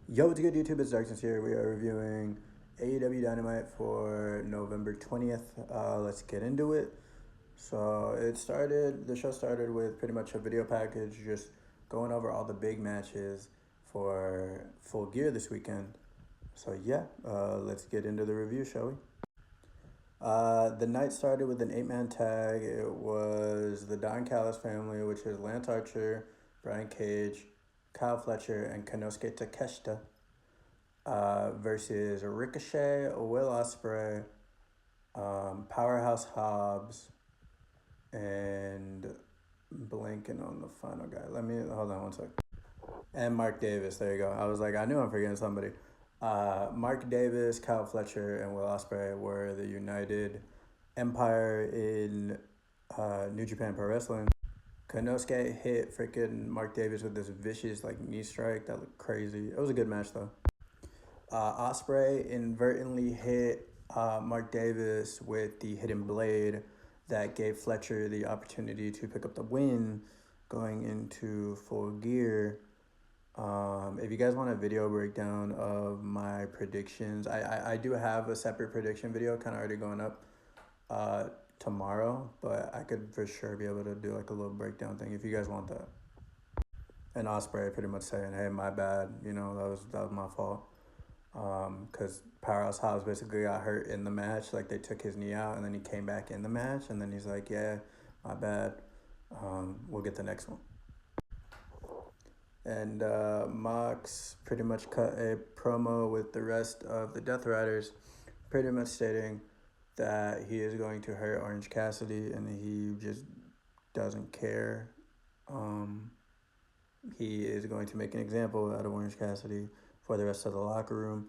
Yo, what's good, YouTube? It's Darkness here. We are reviewing Aew Dynamite for November 20th. Let's get into it. The show started with pretty much a video package, just going over all the big matches for Full Gear this weekend. Let's get into the review, shall we? The night started with an 8-man tag. It was the Don Callis family, which is Lance Archer, Brian Cage, Kyle Fletcher, and Konosuke Takeshita, versus Ricochet, Will Ospreay, Powerhouse Hobbs, and blanking on the final guy. Let me hold on one sec. And Mark Davis. There you go. I was like, I knew I'm forgetting somebody. Mark Davis, Kyle Fletcher, and Will Ospreay were the United Empire in New Japan Pro Wrestling. Konosuke hit freaking Mark Davis with this vicious knee strike that looked crazy. It was a good match though. Ospreay inadvertently hit Mark Davis with the hidden blade that gave Fletcher the opportunity to pick up the win going into Full Gear. If you guys want a video breakdown of my predictions, I do have a separate prediction video kind of already going up tomorrow, but I could for sure be able to do like a little breakdown thing if you guys want that. And Ospreay pretty much saying, hey, my bad, that was my fault. Because Powerhouse Hobbs basically got hurt in the match. Like, they took his knee out, and then he came back in the match, and then he's like, yeah, my bad. We'll get the next one. And Mox pretty much cut a promo with the rest of the Death Riders, pretty much stating that he is going to hurt Orange Cassidy, and he just doesn't care. He is going to make an example out of Orange Cassidy for the rest of the locker room,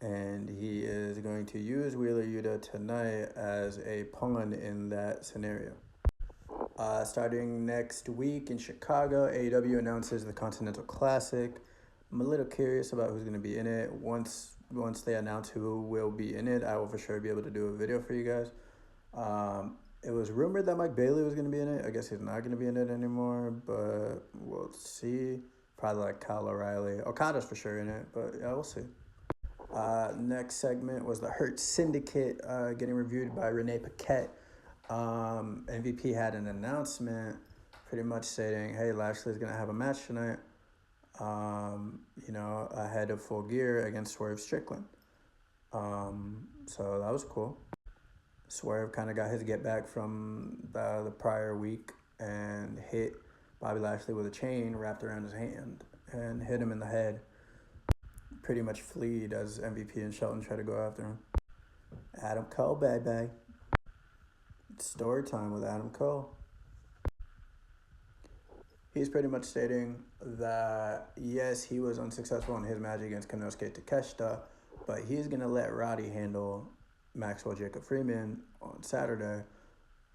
and he is going to use Wheeler Yuta tonight as a pawn in that scenario. Starting next week in Chicago, AEW announces the Continental Classic. I'm a little curious about who's going to be in it. Once they announce who will be in it, I will for sure be able to do a video for you guys. It was rumored that Mike Bailey was going to be in it. I guess he's not going to be in it anymore, but we'll see. Probably like Kyle O'Reilly. Okada's for sure in it, but yeah, we'll see. Next segment was the Hurt Syndicate getting reviewed by Renee Paquette. MVP had an announcement pretty much stating, hey, Lashley's going to have a match tonight, ahead of Full Gear against Swerve Strickland. So that was cool. Swerve kind of got his get back from the prior week and hit Bobby Lashley with a chain wrapped around his hand and hit him in the head. Pretty much fleed as MVP and Shelton try to go after him. Adam Cole, baby. It's story time with Adam Cole. He's pretty much stating that, yes, he was unsuccessful in his match against Konosuke Takeshita, but he's going to let Roddy handle Maxwell Jacob Freeman on Saturday,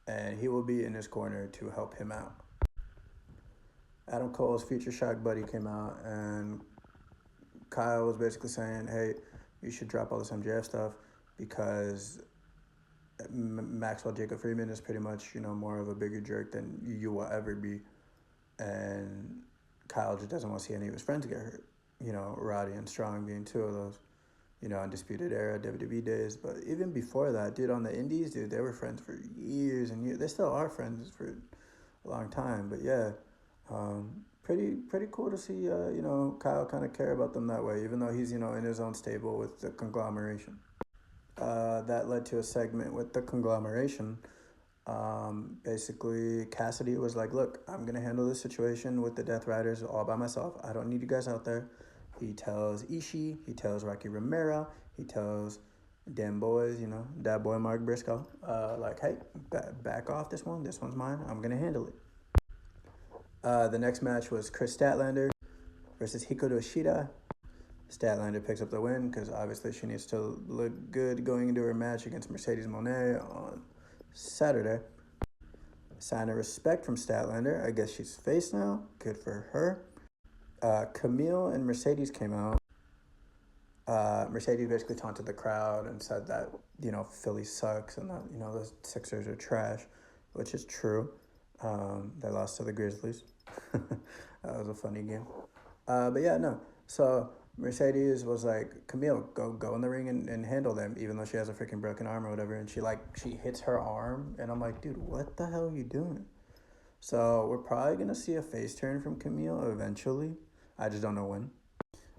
and he will be in his corner to help him out. Adam Cole's Future Shock buddy came out, and Kyle was basically saying, hey, you should drop all this MJF stuff because Maxwell Jacob Freeman is pretty much, more of a bigger jerk than you will ever be. And Kyle just doesn't want to see any of his friends get hurt. Roddy and Strong being two of those, Undisputed Era, WWE days. But even before that, dude, on the Indies, dude, they were friends for years and years. They still are friends for a long time. But yeah, pretty cool to see, Kyle kind of care about them that way, even though he's, in his own stable with the conglomeration. That led to a segment with the conglomeration. Basically, Cassidy was like, look, I'm going to handle this situation with the Death Riders all by myself. I don't need you guys out there. He tells Ishii, he tells Rocky Romero, he tells them boys, that boy Mark Briscoe, hey, back off this one. This one's mine. I'm going to handle it. The next match was Chris Statlander versus Hikaru Shida. Statlander picks up the win because obviously she needs to look good going into her match against Mercedes Moné on Saturday. Sign of respect from Statlander. I guess she's face now. Good for her. Camille and Mercedes came out. Mercedes basically taunted the crowd and said that, Philly sucks and that, the Sixers are trash, which is true. They lost to the Grizzlies. That was a funny game. But yeah, no. So Mercedes was like, Camille, go in the ring and handle them, even though she has a freaking broken arm or whatever. And she hits her arm, and I'm like, dude, what the hell are you doing? So we're probably gonna see a face turn from Camille eventually. I just don't know when.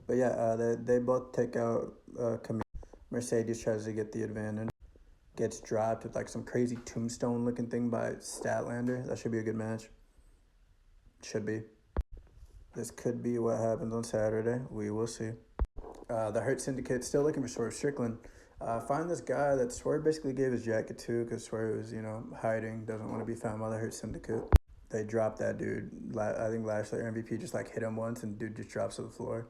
But yeah, they both take out Camille. Mercedes tries to get the advantage. Gets dropped with like some crazy tombstone looking thing by Statlander. That should be a good match. Should be. This could be what happens on Saturday. We will see. The Hurt Syndicate still looking for Swerve Strickland. Find this guy that Swerve basically gave his jacket to because Swerve is, hiding, doesn't want to be found by the Hurt Syndicate. They dropped that dude. I think Lashley or MVP just like hit him once and dude just drops to the floor.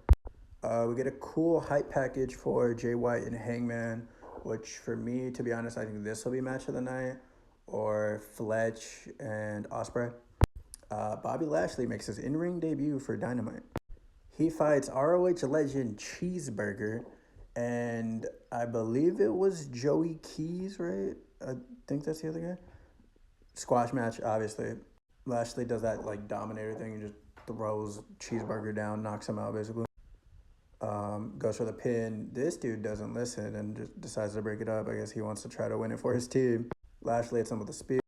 We get a cool hype package for Jay White and Hangman, which for me, to be honest, I think this will be match of the night, or Fletch and Ospreay. Bobby Lashley makes his in-ring debut for Dynamite. He fights ROH legend Cheeseburger, and I believe it was Joey Keys, right? I think that's the other guy. Squash match, obviously. Lashley does that like Dominator thing and just throws Cheeseburger down, knocks him out basically. Goes for the pin. This dude doesn't listen and just decides to break it up. I guess he wants to try to win it for his team. Lashley hits him with a spear,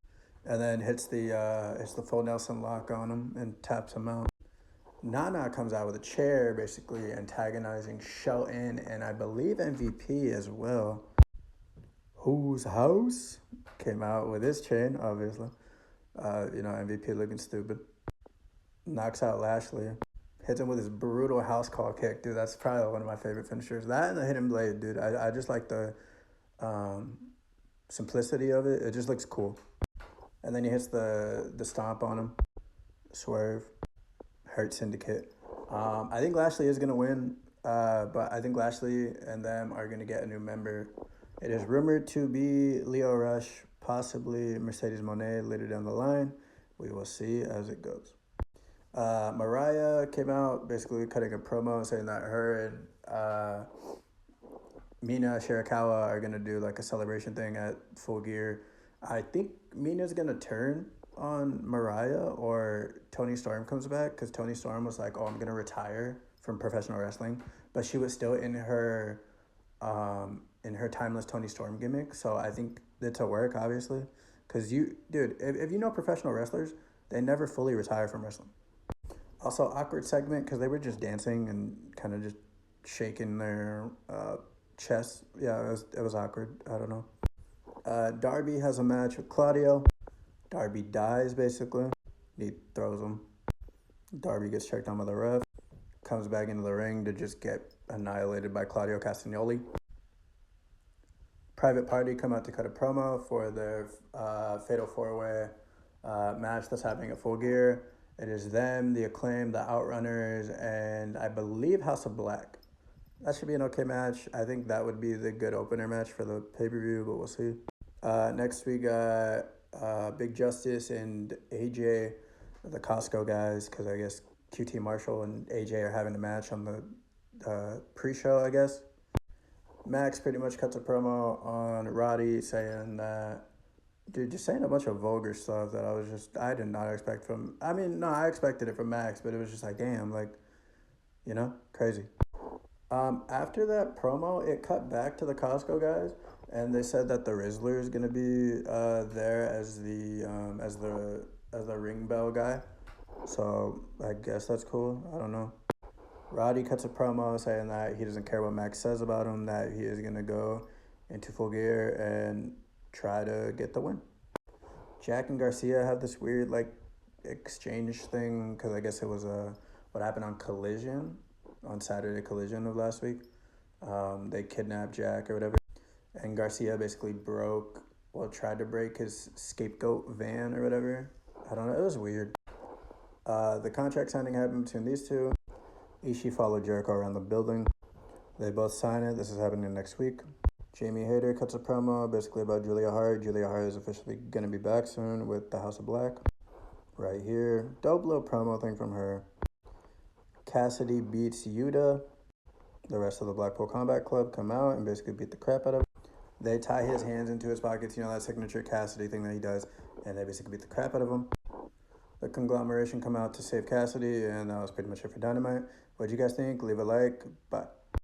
and then hits the full Nelson lock on him and taps him out. Nana comes out with a chair, basically antagonizing Shelton and I believe MVP as well. Whose house came out with his chain, obviously. MVP looking stupid. Knocks out Lashley. Hits him with his brutal house call kick, dude. That's probably one of my favorite finishers. That and the hidden blade, dude. I just like the simplicity of it. It just looks cool. And then he hits the stomp on him. Swerve. Hurt Syndicate. I think Lashley is going to win, but I think Lashley and them are going to get a new member. It is rumored to be Lio Rush, possibly Mercedes Moné later down the line. We will see as it goes. Mariah came out basically cutting a promo saying that her and Mina Shirakawa are going to do like a celebration thing at Full Gear. I think Mina's going to turn on Mariah or Toni Storm comes back because Toni Storm was like, I'm going to retire from professional wrestling. But she was still in her timeless Toni Storm gimmick. So I think it's a work, obviously. Because if you know professional wrestlers, they never fully retire from wrestling. Also, awkward segment because they were just dancing and kind of just shaking their chests. Yeah, it was awkward. I don't know. Darby has a match with Claudio. Darby dies, basically. He throws him. Darby gets checked on by the ref. Comes back into the ring to just get annihilated by Claudio Castagnoli. Private Party come out to cut a promo for their Fatal 4-Way match that's happening at Full Gear. It is them, The Acclaim, The Outrunners, and I believe House of Black. That should be an okay match. I think that would be the good opener match for the pay-per-view, but we'll see. Next we got Big Justice and AJ, the Costco guys, because I guess QT Marshall and AJ are having a match on the pre-show, I guess. Max pretty much cuts a promo on Roddy saying that, just saying a bunch of vulgar stuff that I did not expect from, I expected it from Max, but it was just like, damn, like, crazy. After that promo, it cut back to the Costco guys, and they said that the Rizzler is gonna be there as the ring bell guy. So I guess that's cool. I don't know. Roddy cuts a promo saying that he doesn't care what Max says about him, that he is gonna go into Full Gear and try to get the win. Jack and Garcia have this weird exchange thing because I guess it was what happened on Collision, on Saturday Collision of last week. They kidnapped Jack or whatever, and Garcia basically tried to break his scapegoat van or whatever. I don't know, it was weird. The contract signing happened between these two. Ishii followed Jericho around the building. They both sign it. This is happening next week. Jamie Hayter cuts a promo basically about Julia Hart. Julia Hart is officially going to be back soon with the House of Black. Right here. Dope little promo thing from her. Cassidy beats Yuta. The rest of the Blackpool Combat Club come out and basically beat the crap out of him. They tie his hands into his pockets, that signature Cassidy thing that he does, and they basically beat the crap out of him. The conglomeration come out to save Cassidy, and that was pretty much it for Dynamite. What'd you guys think? Leave a like. Bye.